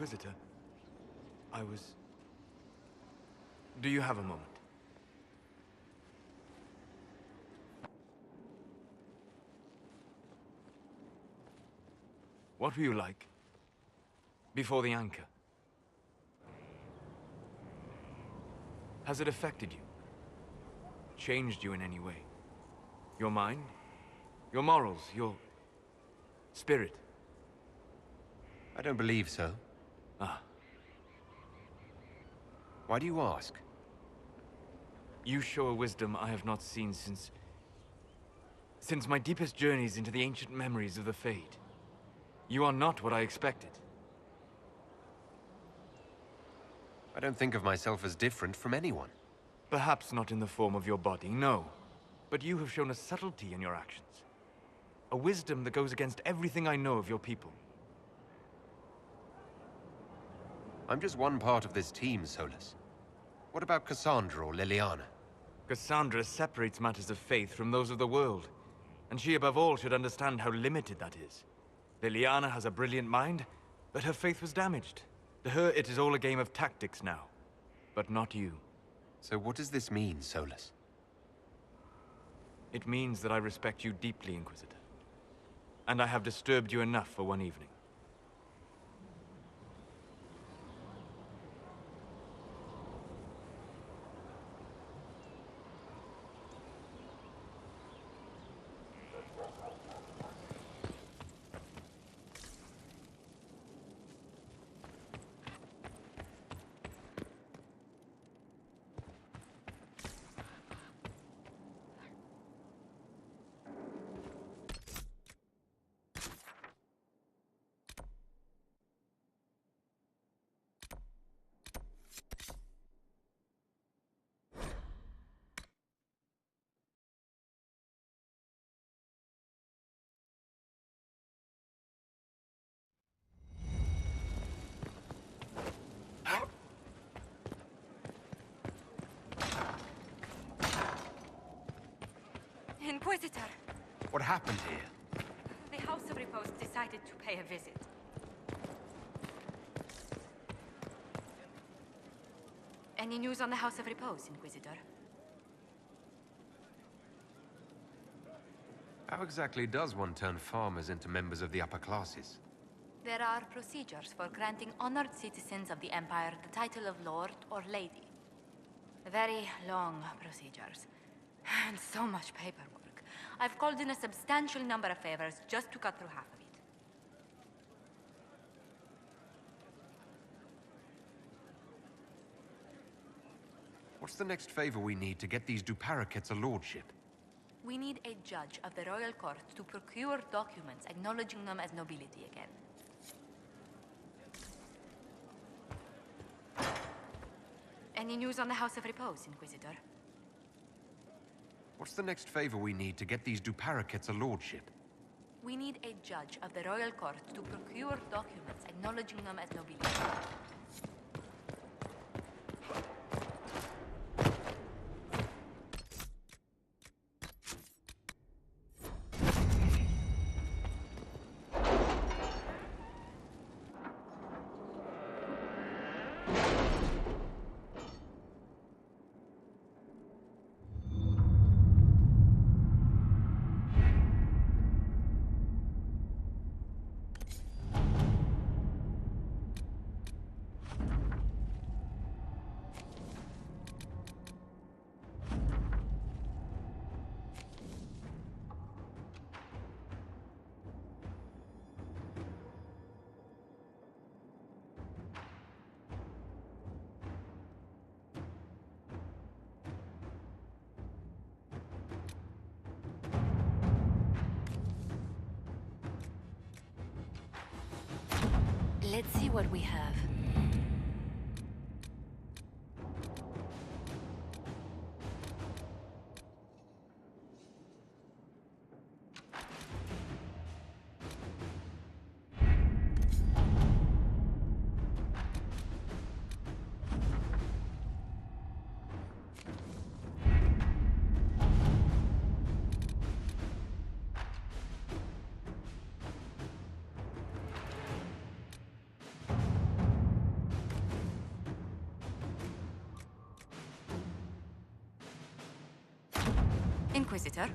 Inquisitor. Do you have a moment? What were you like before the anchor? Has it affected you? Changed you in any way? Your mind? Your morals? Your spirit? I don't believe so. Ah. Why do you ask? You show a wisdom I have not seen since my deepest journeys into the ancient memories of the Fade. You are not what I expected. I don't think of myself as different from anyone. Perhaps not in the form of your body, no. But you have shown a subtlety in your actions. A wisdom that goes against everything I know of your people. I'm just one part of this team, Solus. What about Cassandra or Liliana? Cassandra separates matters of faith from those of the world. And she above all should understand how limited that is. Liliana has a brilliant mind, but her faith was damaged. To her, it is all a game of tactics now. But not you. So what does this mean, Solus? It means that I respect you deeply, Inquisitor. And I have disturbed you enough for one evening. Inquisitor! What happened here? The House of Repose decided to pay a visit. Any news on the House of Repose, Inquisitor? How exactly does one turn farmers into members of the upper classes? There are procedures for granting honored citizens of the Empire the title of Lord or Lady. Very long procedures. And so much paperwork. I've called in a substantial number of favors just to cut through half of it. What's the next favor we need to get these duplicates a lordship? We need a judge of the royal court to procure documents acknowledging them as nobility again. Any news on the House of Repose, Inquisitor? What's the next favor we need to get these duplicates a lordship? We need a judge of the royal court to procure documents acknowledging them as nobility. Let's see what we have. Inquisitor.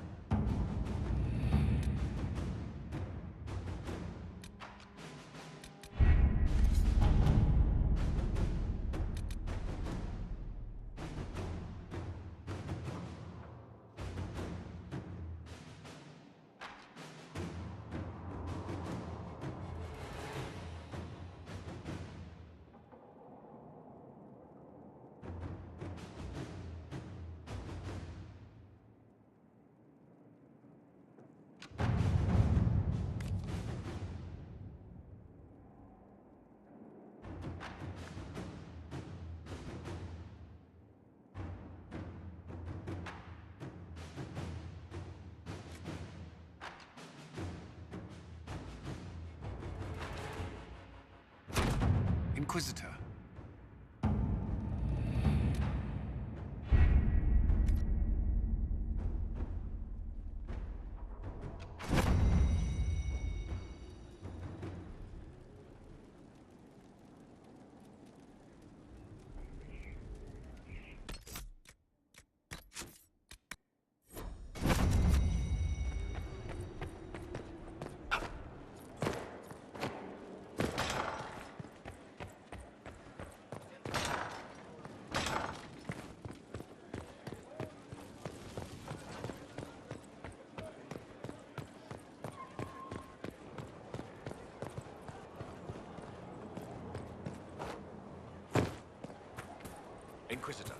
Inquisitor. Inquisitor.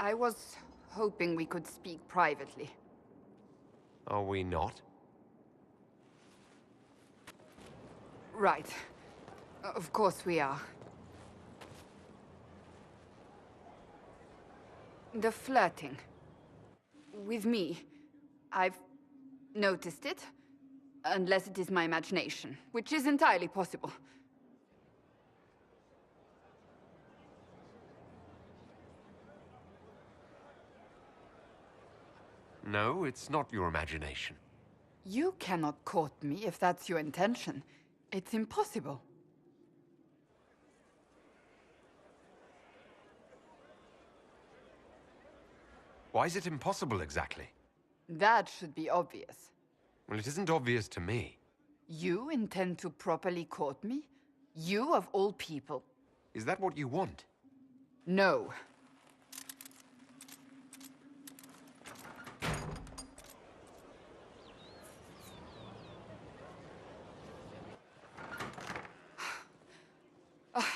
I was hoping we could speak privately. Are we not? Right. Of course we are. The flirting. With me. I've noticed it. Unless it is my imagination, which is entirely possible. No, it's not your imagination. You cannot court me if that's your intention. It's impossible. Why is it impossible exactly? That should be obvious. Well, it isn't obvious to me. You intend to properly court me? You of all people. Is that what you want? No.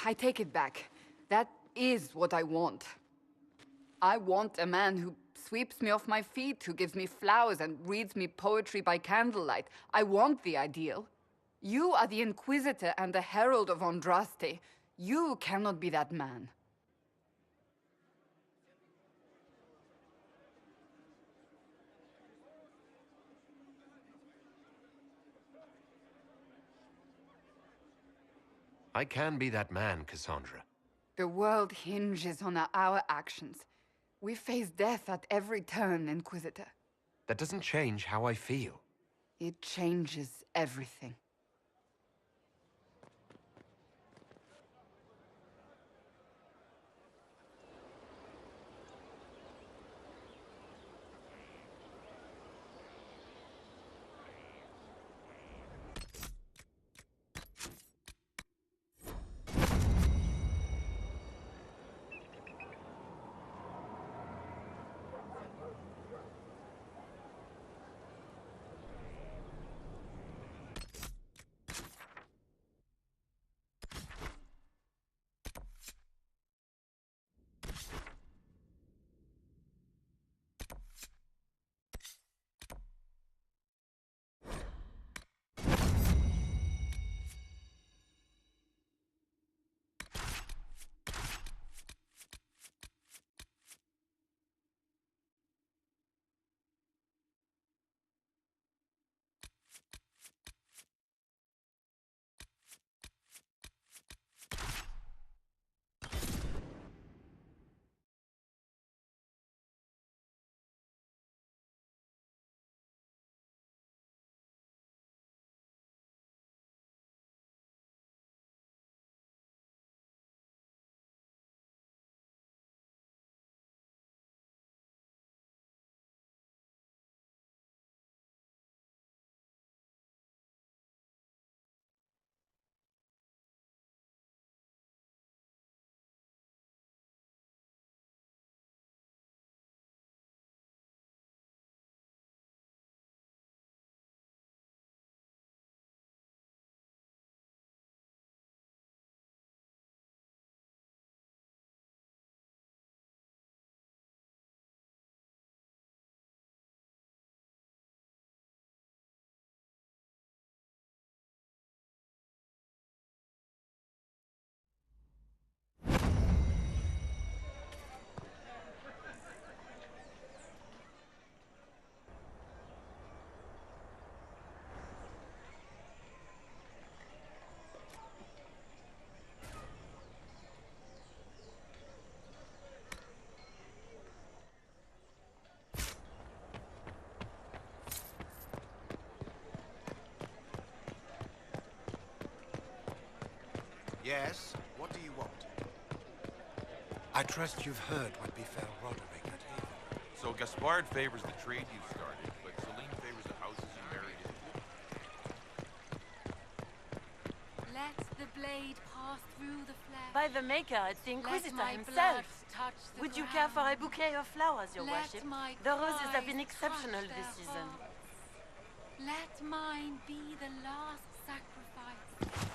I take it back. That is what I want. I want a man who sweeps me off my feet, who gives me flowers and reads me poetry by candlelight. I want the ideal. You are the Inquisitor and the Herald of Andraste. You cannot be that man. I can be that man, Cassandra. The world hinges on our actions. We face death at every turn, Inquisitor. That doesn't change how I feel. It changes everything. Yes? What do you want? I trust you've heard what befell Roderick at Haven. So Gaspard favors the trade you started, but Celine favors the houses you married into. Let the blade pass through the flesh. By the Maker, it's the Inquisitor Let my himself. blood touch the Would you care for a ground. bouquet of flowers, your Let worship? my The roses have been cries exceptional touch this their season. hearts. Let mine be the last sacrifice.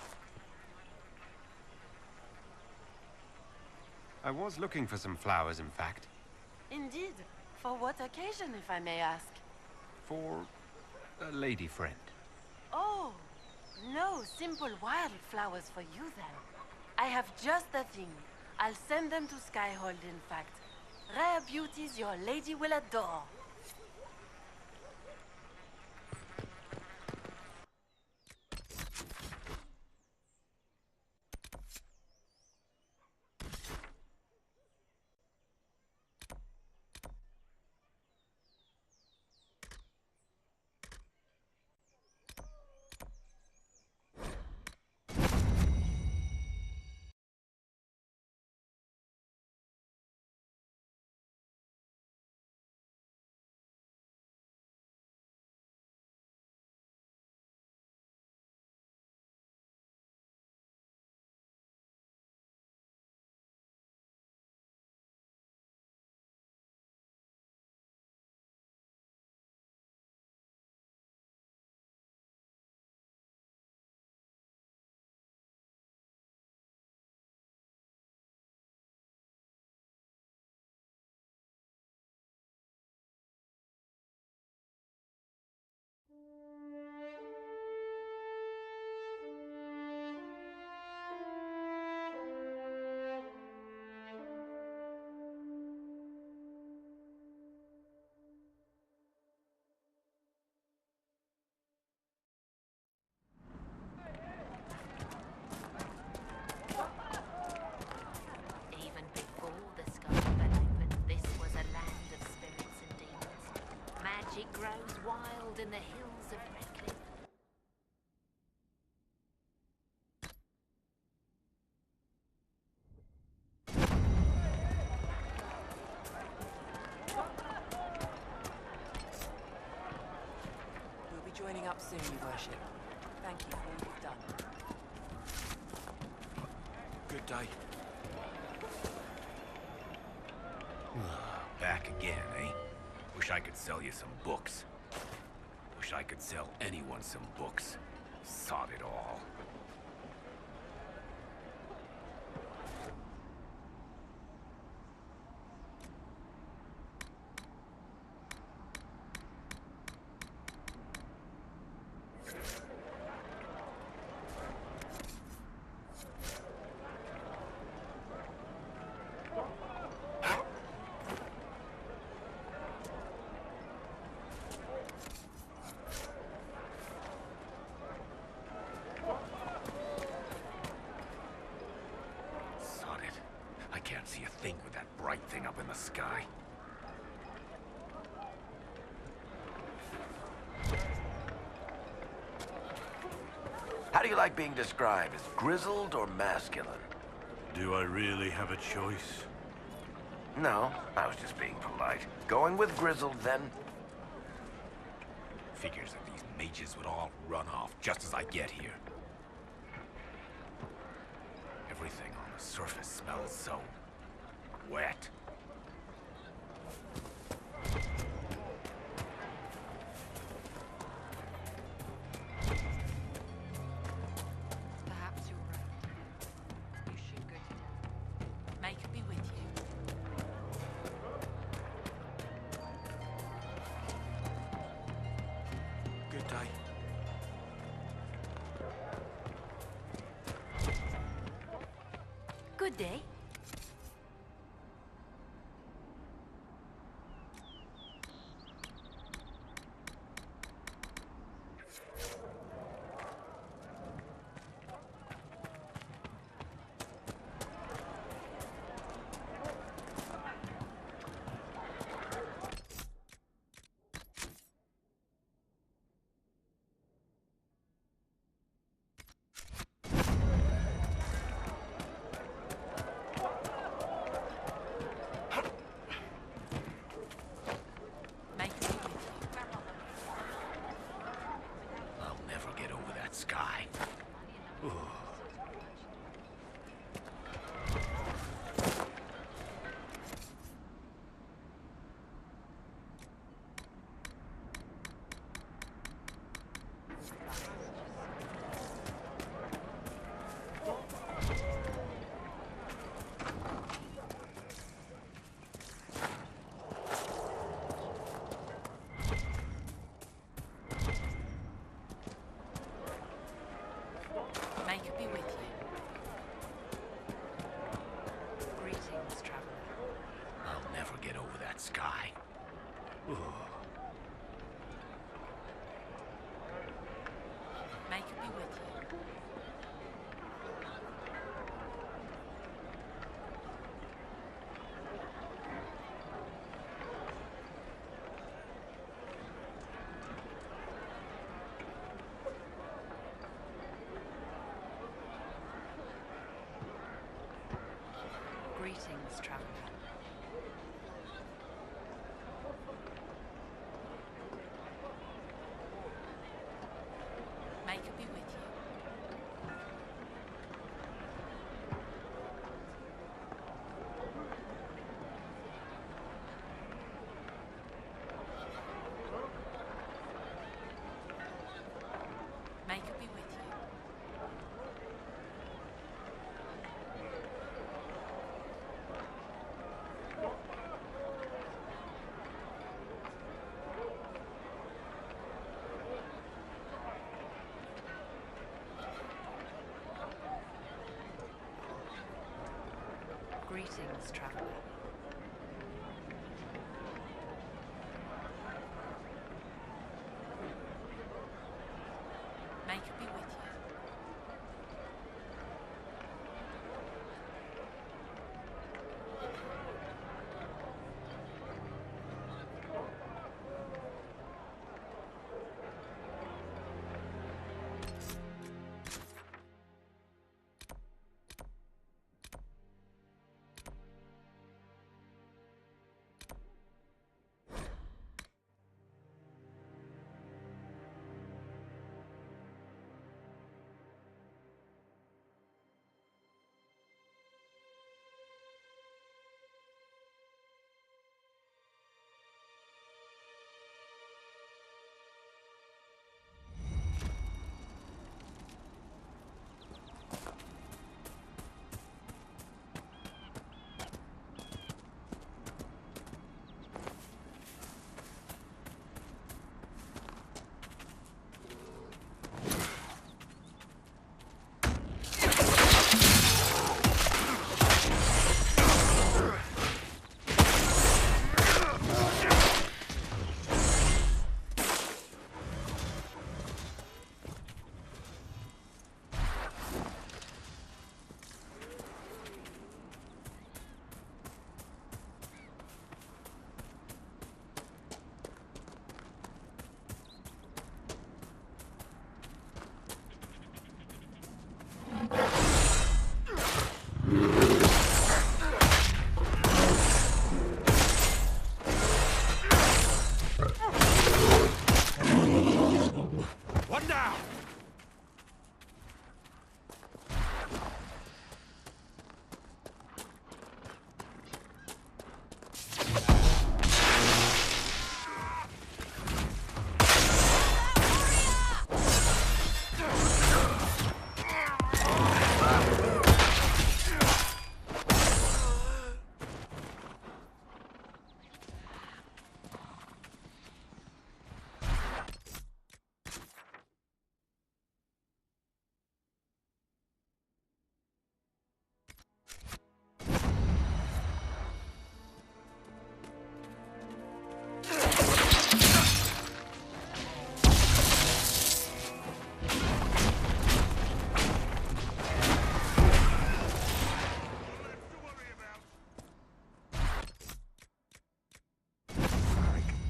I was looking for some flowers, in fact. Indeed. For what occasion, if I may ask? For a lady friend. Oh, no simple wildflowers for you then. I have just the thing. I'll send them to Skyhold, in fact. Rare beauties your lady will adore. Even before the sky fell open, this was a land of spirits and demons. Magic grows wild in the hills of Redcliffe. We'll be joining up soon, Your Worship. Thank you for all you've done. Good day. Back again, eh? Wish I could sell you some books. Wish I could sell anyone some books. Sod it all. Sod it. I can't see a thing with that bright thing up in the sky. How do you like being described as grizzled or masculine? Do I really have a choice? No, I was just being polite. Going with grizzled, then? Figures that these mages would all run off just as I get here. Everything on the surface smells so wet. Perhaps you're right. You should go to death. May it be with you. Good day. Good day. sky. May it be with you. Greetings, traveler. May it be with you. May it be with you. Greetings, traveler. May it be with you. One down!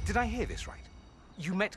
Did I hear this right? You met...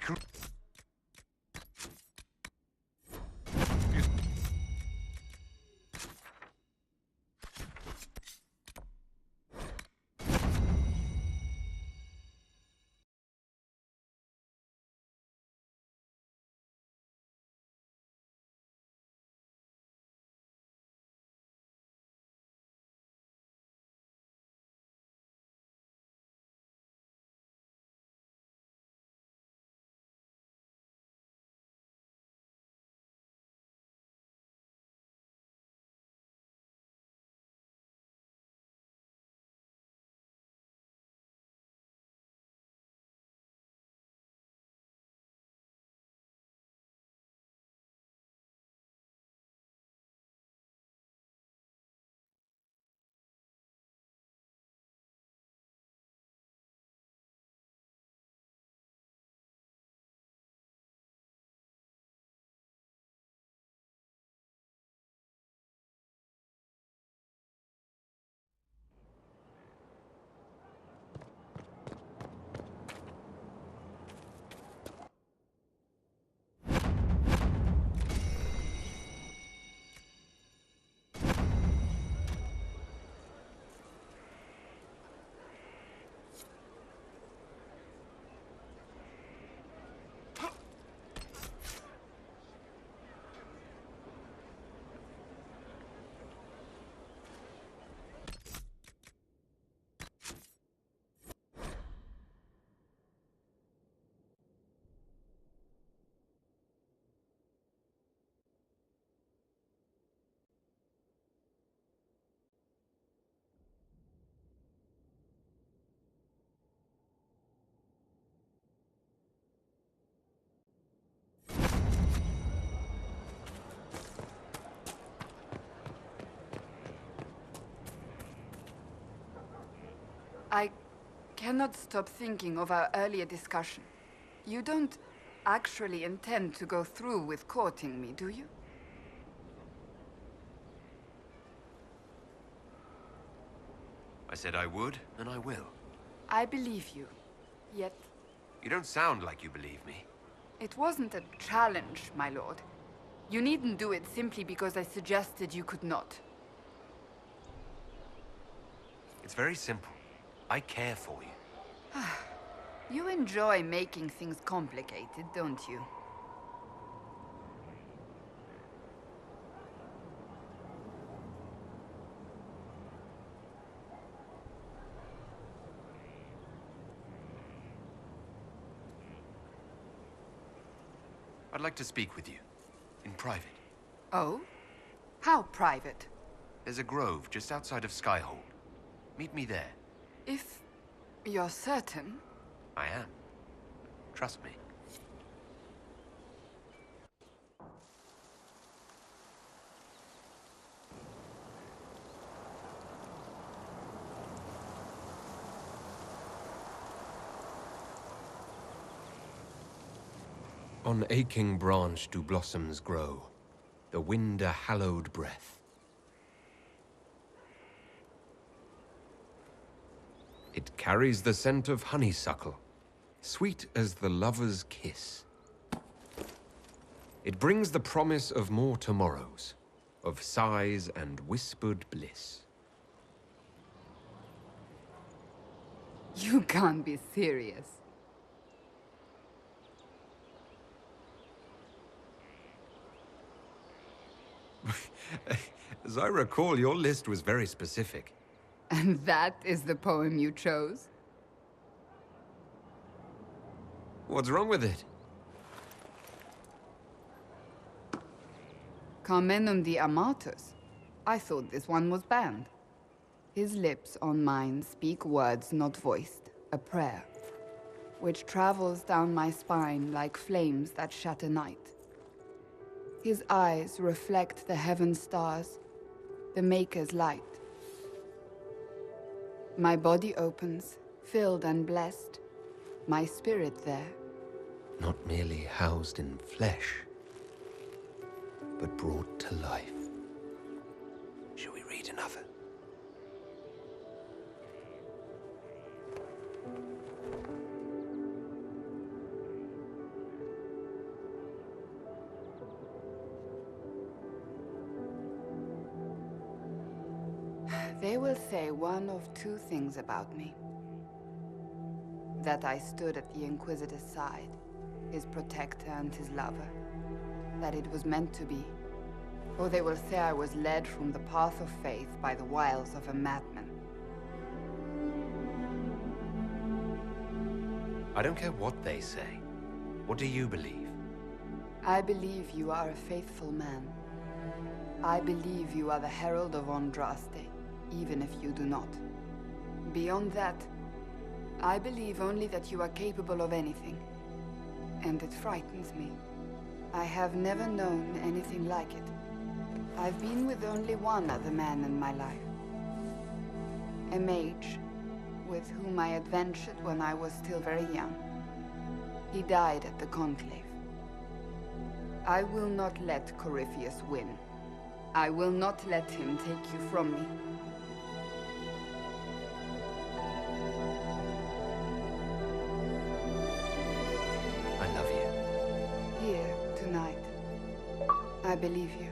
I cannot stop thinking of our earlier discussion. You don't actually intend to go through with courting me, do you? I said I would, and I will. I believe you. Yet, You don't sound like you believe me. it wasn't a challenge, my lord. You needn't do it simply because I suggested you could not. It's very simple. I care for you. You enjoy making things complicated, don't you? I'd like to speak with you. In private. Oh? How private? There's a grove just outside of Skyhold. Meet me there. If you're certain. I am. Trust me. On aching branch do blossoms grow, the wind a hallowed breath. It carries the scent of honeysuckle, sweet as the lover's kiss. It brings the promise of more tomorrows, of sighs and whispered bliss. You can't be serious. As I recall, your list was very specific. And that is the poem you chose? What's wrong with it? Carmenum de Amatus. I thought this one was banned. His lips on mine speak words not voiced, a prayer, which travels down my spine like flames that shatter night. His eyes reflect the heaven stars, the Maker's light. My body opens, filled and blessed, my spirit there. Not merely housed in flesh, but brought to life. Shall we read another? They will say one of two things about me. That I stood at the Inquisitor's side, his protector and his lover. That it was meant to be. Or they will say I was led from the path of faith by the wiles of a madman. I don't care what they say. What do you believe? I believe you are a faithful man. I believe you are the herald of Andraste, even if you do not. Beyond that, I believe only that you are capable of anything. And it frightens me. I have never known anything like it. I've been with only one other man in my life. A mage, with whom I adventured when I was still very young. He died at the Conclave. I will not let Corypheus win. I will not let him take you from me. I love you. Here, tonight. I believe you.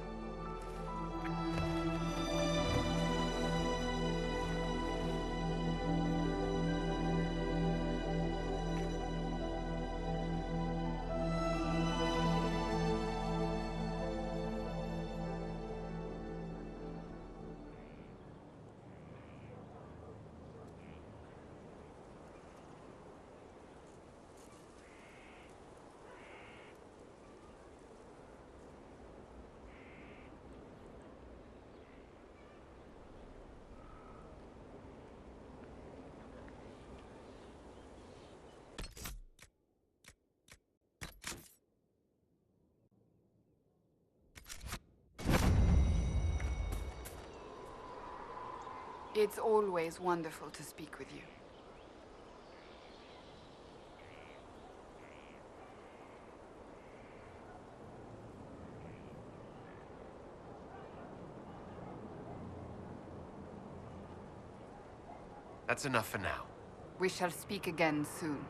It's always wonderful to speak with you. That's enough for now. We shall speak again soon.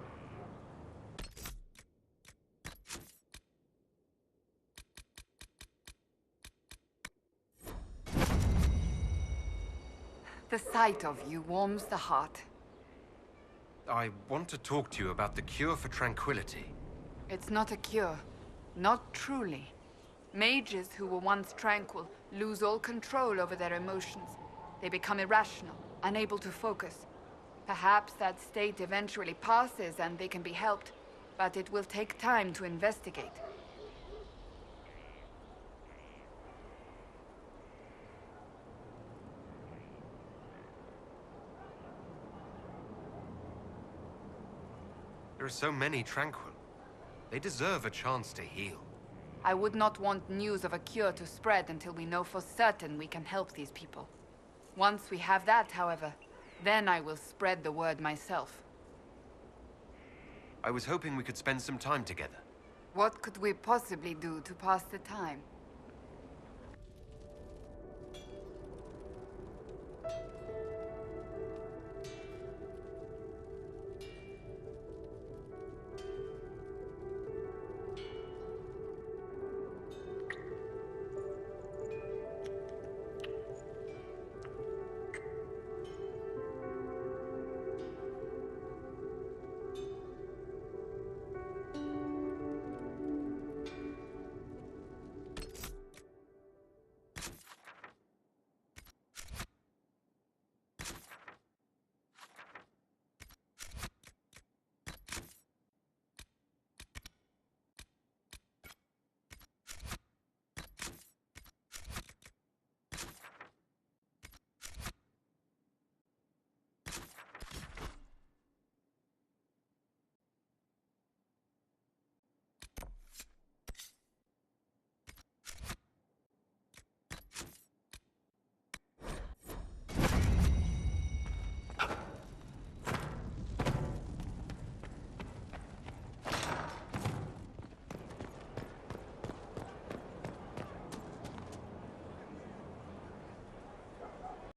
The sight of you warms the heart. I want to talk to you about the cure for tranquility. It's not a cure. Not truly. Mages who were once tranquil lose all control over their emotions. They become irrational, unable to focus. Perhaps that state eventually passes and they can be helped, but it will take time to investigate. There are so many tranquil. They deserve a chance to heal. I would not want news of a cure to spread until we know for certain we can help these people. Once we have that, however, then I will spread the word myself. I was hoping we could spend some time together. What could we possibly do to pass the time?